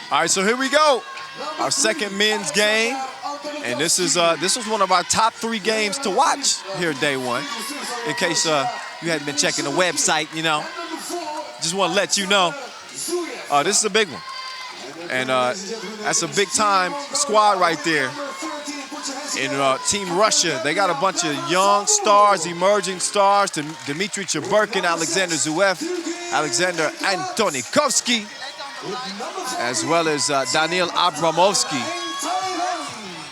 All right, so here we go. Our second men's game. And this was one of our top 3 games to watch here day one. In case you hadn't been checking the website, you know. Just want to let you know. This is a big one. And that's a big time squad right there. In Team Russia, they got a bunch of young stars, emerging stars. Dmitry Cheburkin, Alexander Zhuev, Alexander Antonikovsky, as well as Daniil Abramovsky.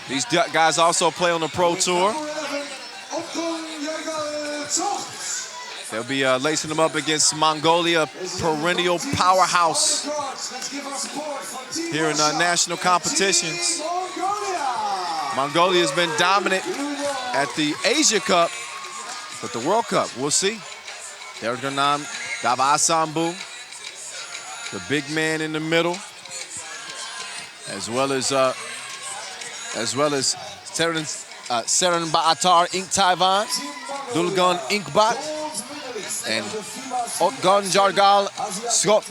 These guys also play on the Pro Tour. They'll be lacing them up against Mongolia, perennial powerhouse here in national competitions. Mongolia has been dominant at the Asia Cup, but the World Cup, we'll see. Derganam Davasambu, the big man in the middle, as well as Seren Baatar Inktaivan, Dulgan Inkbat, and Otgon Jargal Scott.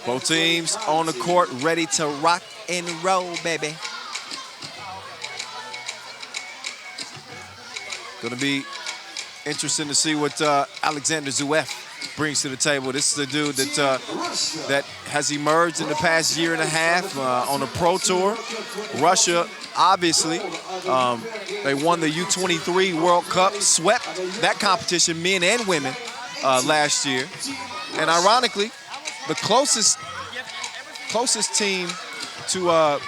Both teams on the court, ready to rock and roll, baby. Gonna be interesting to see what Alexander Zhuev brings to the table. This is a dude that has emerged in the past year and a half on the Pro Tour. Russia, obviously, they won the U23 World Cup, swept that competition, men and women, last year. And ironically, the closest team to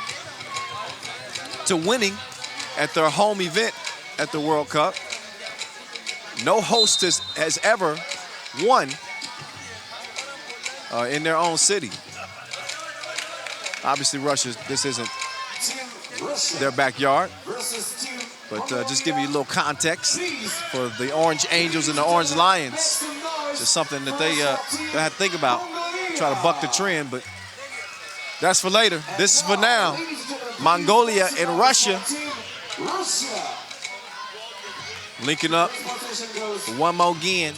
winning at their home event at the World Cup, no host has ever won in their own city. Obviously, Russia, this isn't their backyard, but just give you a little context for the Orange Angels and the Orange Lions. Just something that they have to think about, try to buck the trend, but that's for later. This is for now. Mongolia and Russia linking up for one more again.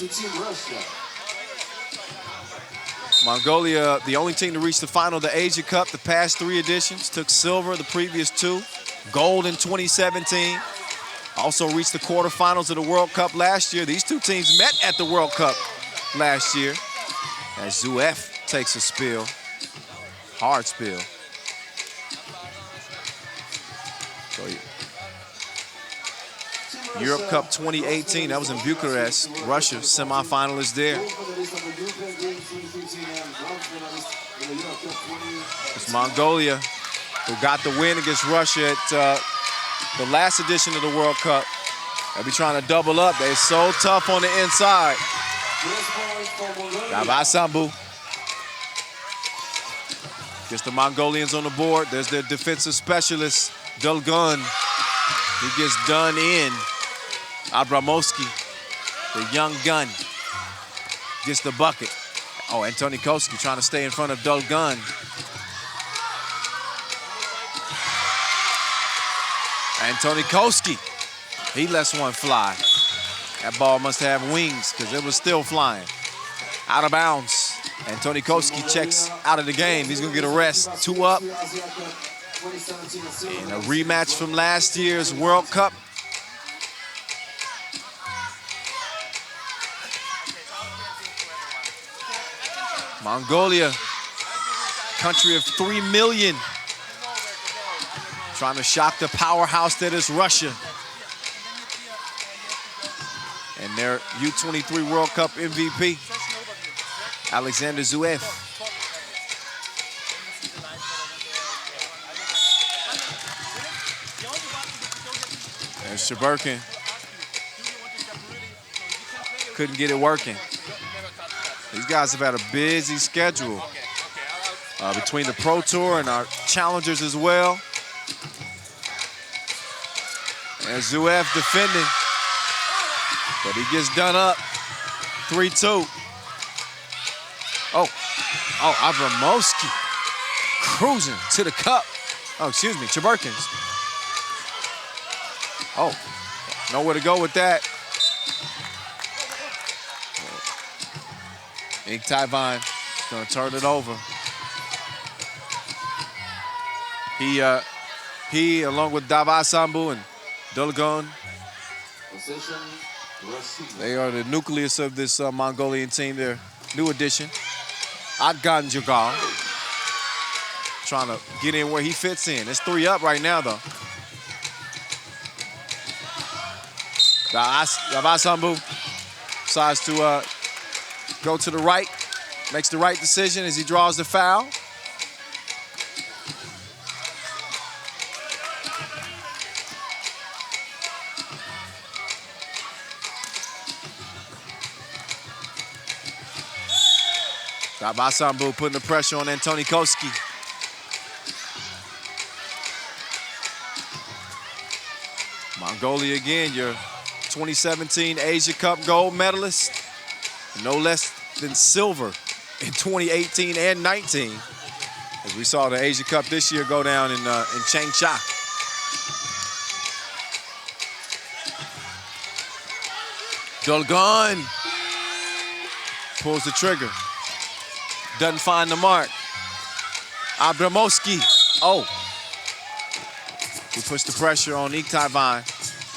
Mongolia, the only team to reach the final of the Asia Cup the past 3 editions, took silver the previous 2, gold in 2017. Also reached the quarterfinals of the World Cup last year. These 2 teams met at the World Cup last year as Zhuev takes a spill, hard spill. So, Europe Cup 2018, that was in Bucharest, Russia, semifinalists there. It's Mongolia who got the win against Russia at the last edition of the World Cup. They'll be trying to double up. They're so tough on the inside. Davasambu gets the Mongolians on the board. There's their defensive specialist, Dulgun. He gets done in. Abramovsky, the young gun, gets the bucket. Oh, Antonikovsky trying to stay in front of Dulgun. Antonikovsky, he lets one fly. That ball must have wings because it was still flying. Out of bounds. Antonikovsky checks out of the game. He's gonna get a rest. 2 up. In a rematch from last year's World Cup. Mongolia, country of 3 million. Trying to shock the powerhouse that is Russia. And their U23 World Cup MVP, Alexander Zhuev. There's Cheburkin. Couldn't get it working. These guys have had a busy schedule between the Pro Tour and our challengers as well. And Zhuev defending, but he gets done up. 3-2. Oh, Abramovsky cruising to the cup. Oh, excuse me, Cheburkin's. Oh, nowhere to go with that. Inktaivan gonna turn it over. He along with Davasambu and Dolgon, they are the nucleus of this Mongolian team. Their new addition, Adgan Jagal, trying to get in where he fits in. It's 3 up right now, though. Davasambu decides to go to the right, makes the right decision as he draws the foul. Davasambu putting the pressure on Antonikoski. Mongolia again, your 2017 Asia Cup gold medalist. No less than silver in 2018 and 19. As we saw the Asia Cup this year go down in Changsha. Dolgon pulls the trigger. Doesn't find the mark. Abramovsky. Oh. He puts the pressure on Iktaivan,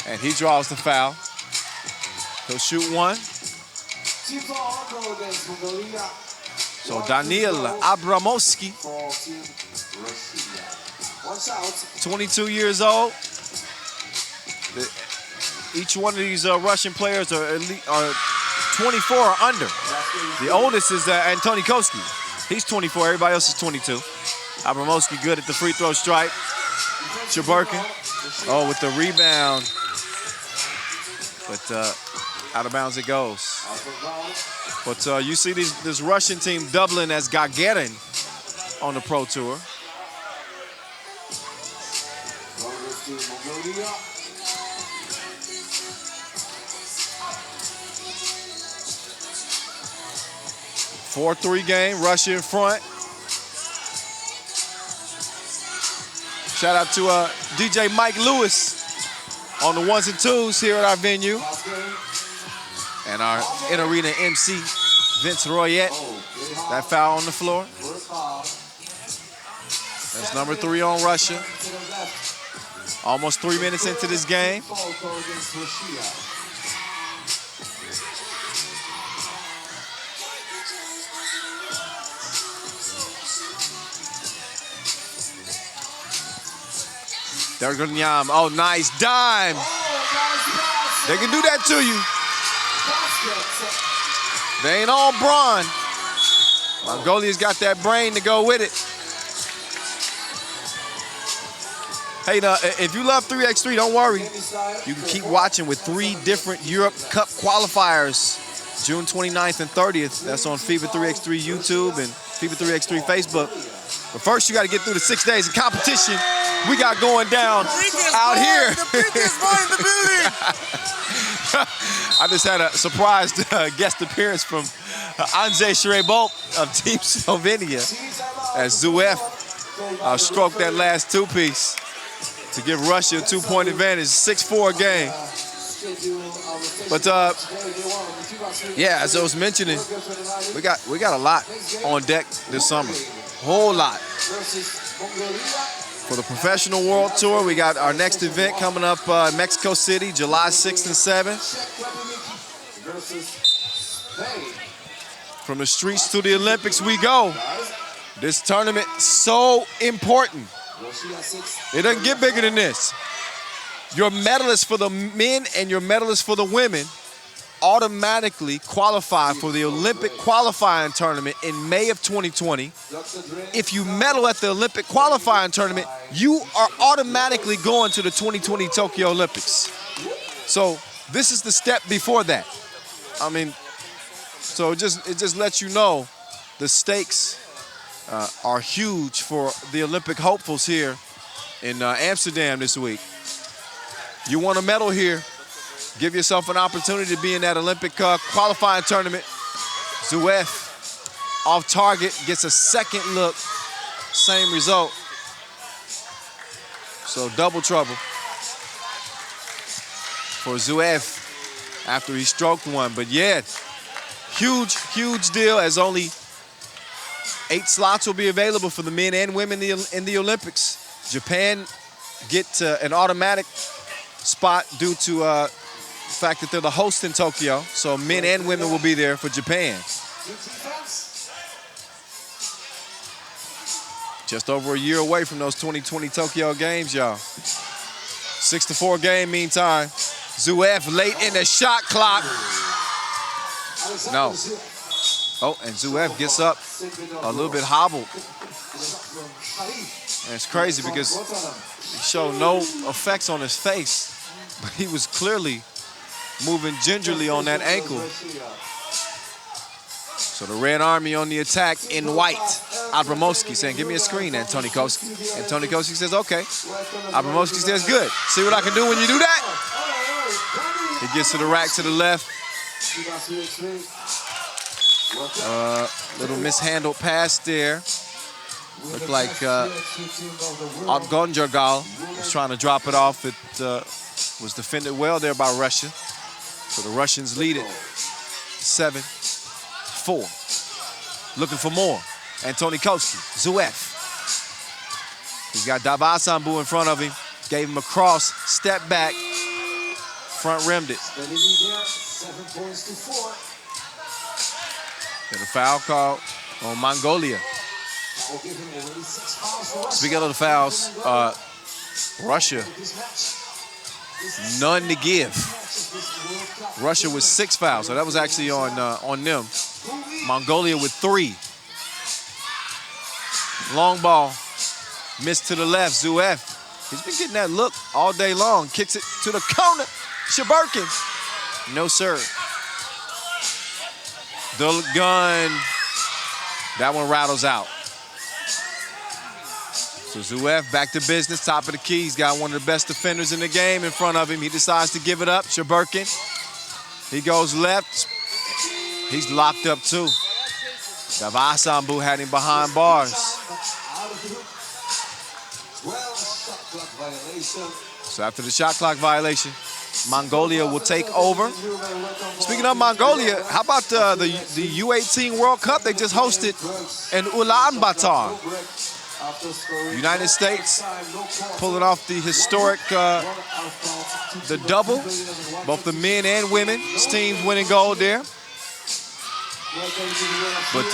and he draws the foul. He'll shoot one. So Daniil Abramovsky, 22 years old. Each one of these Russian players are 24 or under. The oldest is Antonikoski. He's 24, everybody else is 22. Abramovsky good at the free throw stripe. Cheburkin, oh, with the rebound. But out of bounds it goes. But you see this Russian team doubling as Gagarin on the Pro Tour. Four 4-3 game, Russia in front. Shout out to DJ Mike Lewis on the 1s and 2s here at our venue. And our in-arena MC, Vince Royette. That foul on the floor. That's number 3 on Russia. Almost 3 minutes into this game. Dergunyam, oh, nice dime. They can do that to you. They ain't all brawn. Mongolia's got that brain to go with it. Hey, now, if you love 3x3, don't worry. You can keep watching with 3 different Europe Cup qualifiers, June 29th and 30th. That's on FIBA 3x3 YouTube and FIBA 3x3 Facebook. But first, you got to get through the 6 days of competition we got going down out here. The biggest boy in the building. I just had a surprise guest appearance from Andrzej Shrebov of Team Slovenia as Zuev stroked that last 2-piece to give Russia a 2-point advantage, 6-4 game. But yeah, as I was mentioning, we got a lot on deck this summer, whole lot. For the Professional World Tour, we got our next event coming up in Mexico City, July 6th and 7th. From the streets to the Olympics we go. This tournament so important. It doesn't get bigger than this. Your medalists for the men and your medalists for the women automatically qualify for the Olympic qualifying tournament in May of 2020. If you medal at the Olympic qualifying tournament, you are automatically going to the 2020 Tokyo Olympics. So this is the step before that. I mean, so it just lets you know the stakes are huge for the Olympic hopefuls here in Amsterdam this week. You want a medal here, give yourself an opportunity to be in that Olympic qualifying tournament. Zuev off target, gets a second look, same result. So double trouble for Zuev after he stroked one. But yeah, huge deal as only 8 slots will be available for the men and women in the Olympics. Japan get an automatic spot due to the fact that they're the host in Tokyo. So men and women will be there for Japan. Just over a year away from those 2020 Tokyo games, y'all. 6-4 game meantime. Zouev late in the shot clock. No. Oh, and Zouev gets up a little bit hobbled. And it's crazy because he showed no effects on his face, but he was clearly moving gingerly on that ankle. So the Red Army on the attack in white. Abramowski saying, give me a screen, Antonikoski. Antonikoski says, okay. Abramowski says, good. See what I can do when you do that? He gets to the rack to the left. Little mishandled pass there. Looked like Otgonjargal was trying to drop it off. It was defended well there by Russia. So the Russians lead it 7-4. Looking for more. Antonikoski, Zouev. He's got Davasambu in front of him. Gave him a cross, step back, front rimmed it. And a foul call on Mongolia. Speaking of the fouls, Russia, none to give. Russia with 6 fouls, so that was actually on them. Mongolia with 3. Long ball, missed to the left, Zouev. He's been getting that look all day long. Kicks it to the corner, Shaburkin. No, sir. The gun, that one rattles out. So Zouev back to business, top of the key. He's got one of the best defenders in the game in front of him. He decides to give it up, Shaburkin. He goes left. He's locked up too. Davasambu had him behind bars. So after the shot clock violation, Mongolia will take over. Speaking of Mongolia, how about the U18 World Cup they just hosted in Ulaanbaatar? United States pulling off the historic, the double. Both the men and women's teams winning gold there. But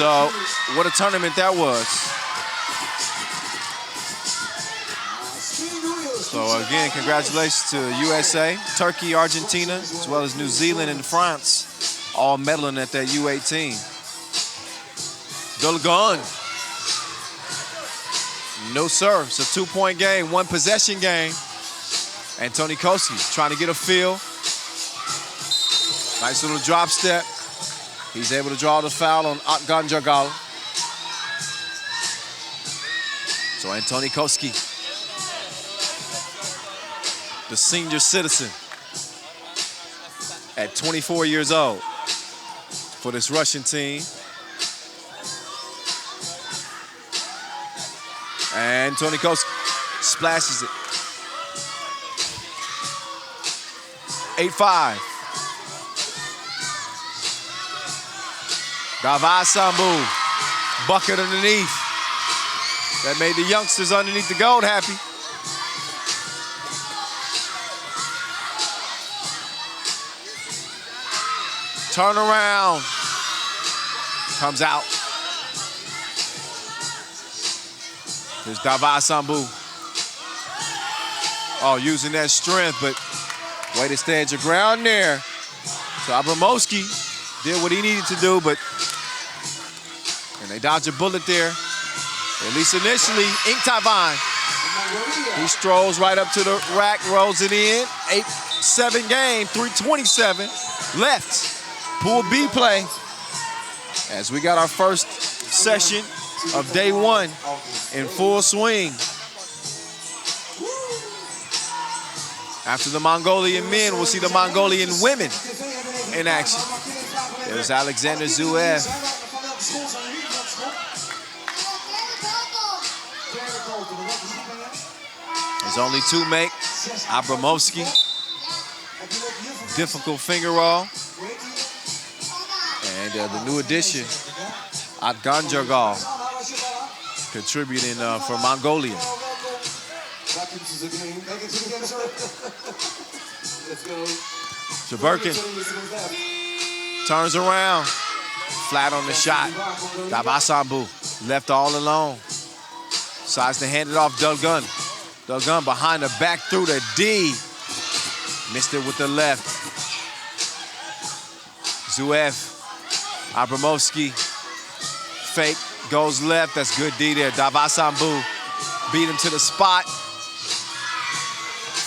what a tournament that was. So again, congratulations to USA, Turkey, Argentina, as well as New Zealand and France, all medaling at that U18. Dolgon. No, sir. It's a 2-point game, 1 possession game. Antonikoski trying to get a feel. Nice little drop step. He's able to draw the foul on Otgonjargal. So Antonikoski, the senior citizen at 24 years old for this Russian team. And Antonikoski splashes it. 8-5. Davasambu, bucket underneath. That made the youngsters underneath the gold happy. Turn around. Comes out. There's Davasambu. Oh, using that strength, but way to stand your ground there. So Abramowski did what he needed to do, but and they dodged a bullet there. At least initially, Inktavan. He strolls right up to the rack, rolls it in. 8-7 game, 3:27 left. Pool B play. As we got our first session of day 1 in full swing. After the Mongolian men, we'll see the Mongolian women in action. There's Alexander Zouev. There's only 2 make. Abramowski. Difficult finger roll. And the new addition, Otgonjargal. contributing for Mongolia. Back into the game. Back into the game, sir. Let's go. Shaburkin turns around. Flat on the shot. Davasambu left all alone. Decides to hand it off Dulgun. Dulgun behind the back through the D. Missed it with the left. Zuev. Abramovsky. Fake. Goes left. That's good D there. Davasambu beat him to the spot.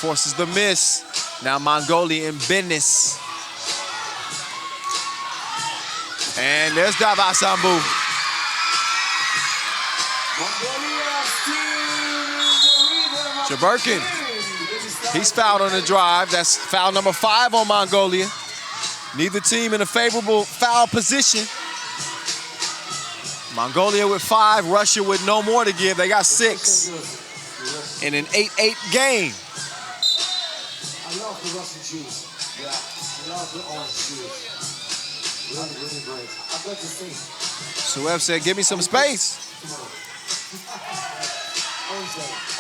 Forces the miss. Now Mongolia in business. And there's Davasambu. Shaburkin. He's fouled on the drive. That's foul number 5 on Mongolia. Neither team in a favorable foul position. Mongolia with 5, Russia with no more to give. They got 6 in an 8-8 game. I love the Russian shoes. Yeah, I love the orange shoes. Really, really great. I'd like to see. Suev said, give me some space.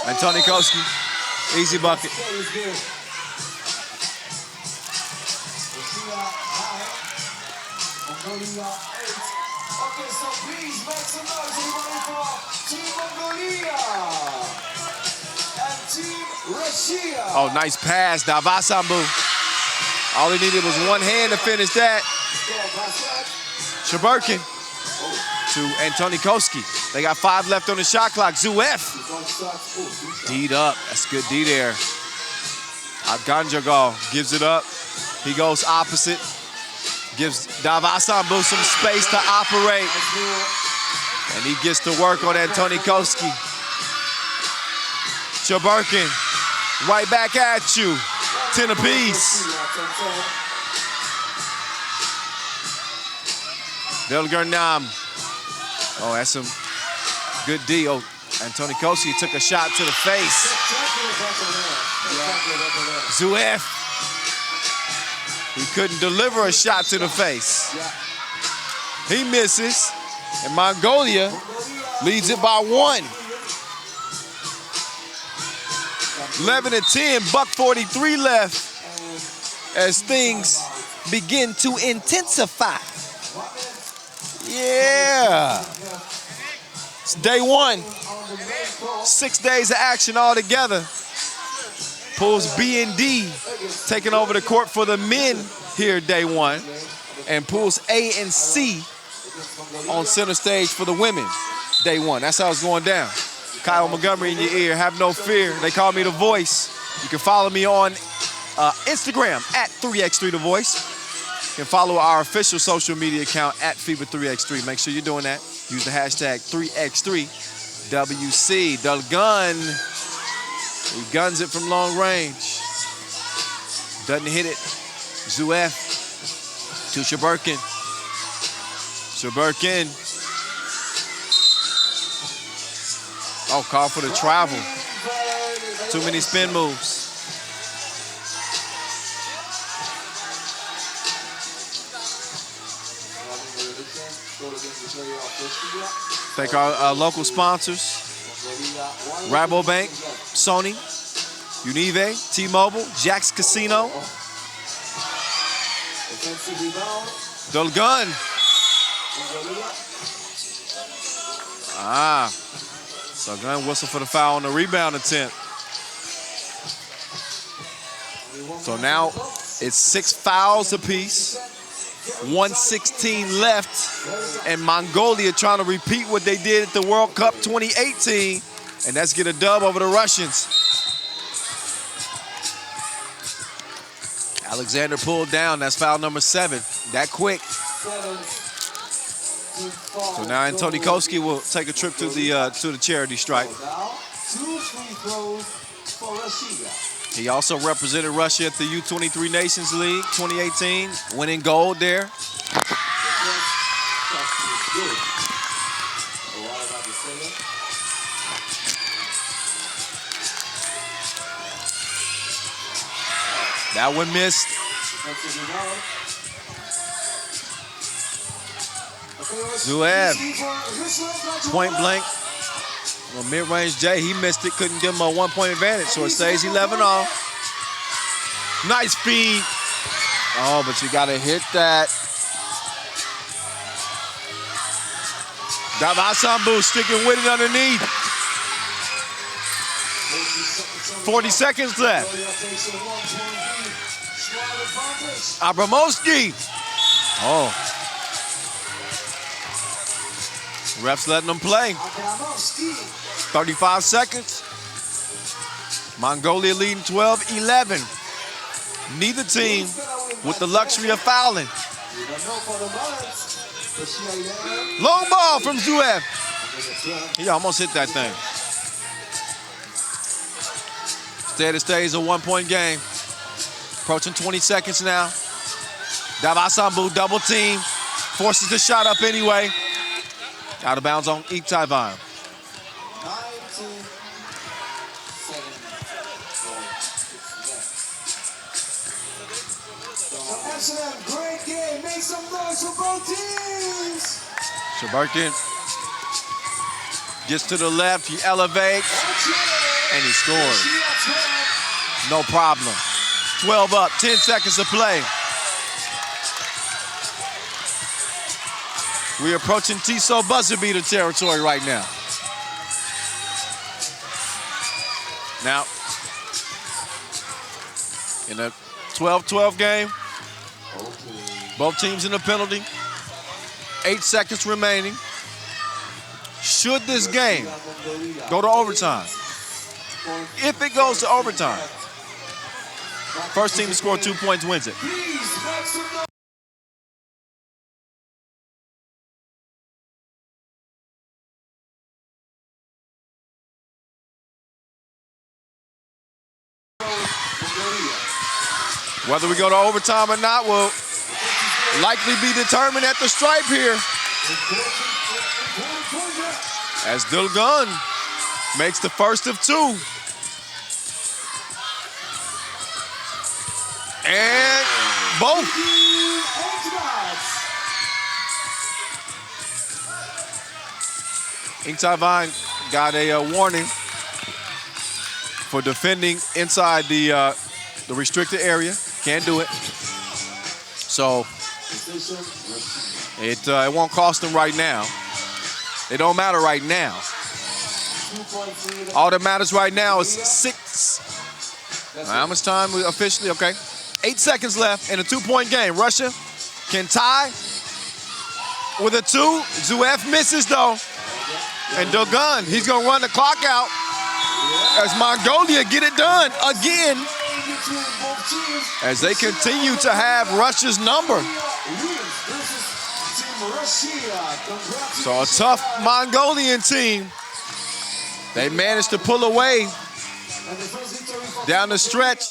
And Tony Koski, easy bucket. Okay, so please make some noise, everybody, for Team Mongolia and Team Russia. Oh, nice pass, Davasambu. All he needed was one hand to finish that. Shaburkin to Antoni Koski. They got 5 left on the shot clock. Zuev D'd up. That's good D there. Ganjagal gives it up. He goes opposite. Gives Davasambu some space to operate. And he gets to work on Antoni Koski. Shaburkin, right back at you. 10 apiece. Delgurnam. Oh, that's some good D. Oh, Antoni Koski took a shot to the face. Zuev. He couldn't deliver a shot to the face. He misses, and Mongolia leads it by 1. 11-10, $1:43 left as things begin to intensify. Yeah. It's day 1. 6 days of action altogether. Pools B and D taking over the court for the men here day 1. And pools A and C on center stage for the women day 1. That's how it's going down. Kyle Montgomery in your ear, have no fear. They call me The Voice. You can follow me on Instagram at 3x3 The Voice. You can follow our official social media account at FIBA 3x3. Make sure you're doing that. Use the hashtag 3x3WC. Dulgun. He guns it from long range. Doesn't hit it. Zuev to Shaburkin. Shaburkin. Oh, call for the travel. Too many spin moves. Thank our local sponsors. Rabobank, Sony, Unive, T-Mobile, Jack's Casino. Dulgun. Dulgun whistle for the foul on the rebound attempt. So now it's 6 fouls apiece. 1:16 left. And Mongolia trying to repeat what they did at the World Cup 2018. And that's get a dub over the Russians. Alexander pulled down. That's foul number 7. That quick. So now Antoni Koski will take a trip to the charity stripe. 2 free throws for Russia. He also represented Russia at the U23 Nations League 2018, winning gold there. That one missed. Zuev, point blank, Well, mid-range Jay, he missed it, couldn't give him a 1-point advantage, so it stays 11-all. Nice feed. Oh, but you gotta hit that. Davasambu sticking with it underneath. 40 seconds left. Abramowski. Oh. Refs letting them play. 35 seconds. Mongolia leading 12-11. Neither team with the luxury of fouling. Long ball from Zuev. He almost hit that thing. Instead, it stays a 1-point game. Approaching 20 seconds now. Davasambu double team. Forces the shot up anyway. Out of bounds on Iktaivan. Excellent, great game. Make some noise for both teams. Shabirkin gets to the left, he elevates, and he scores. No problem. 12 up, 10 seconds to play. We're approaching Tissot buzzer beater territory right now. Now, in a 12-12 game, both teams in the penalty. 8 seconds remaining. Should this game go to overtime? If it goes to overtime, first team to score 2 points wins it. Whether we go to overtime or not will likely be determined at the stripe here. As Dilgun makes the first of 2. And both. Iktaivan got a warning for defending inside the restricted area. Can't do it. So it won't cost them right now. It don't matter right now. All that matters right now is 6. How much time we officially? Okay. 8 seconds left in a 2-point game. Russia can tie with a 2. Zuev misses though. And Dilgun, he's gonna run the clock out as Mongolia get it done again, as they continue to have Russia's number. So a tough Mongolian team. They managed to pull away down the stretch.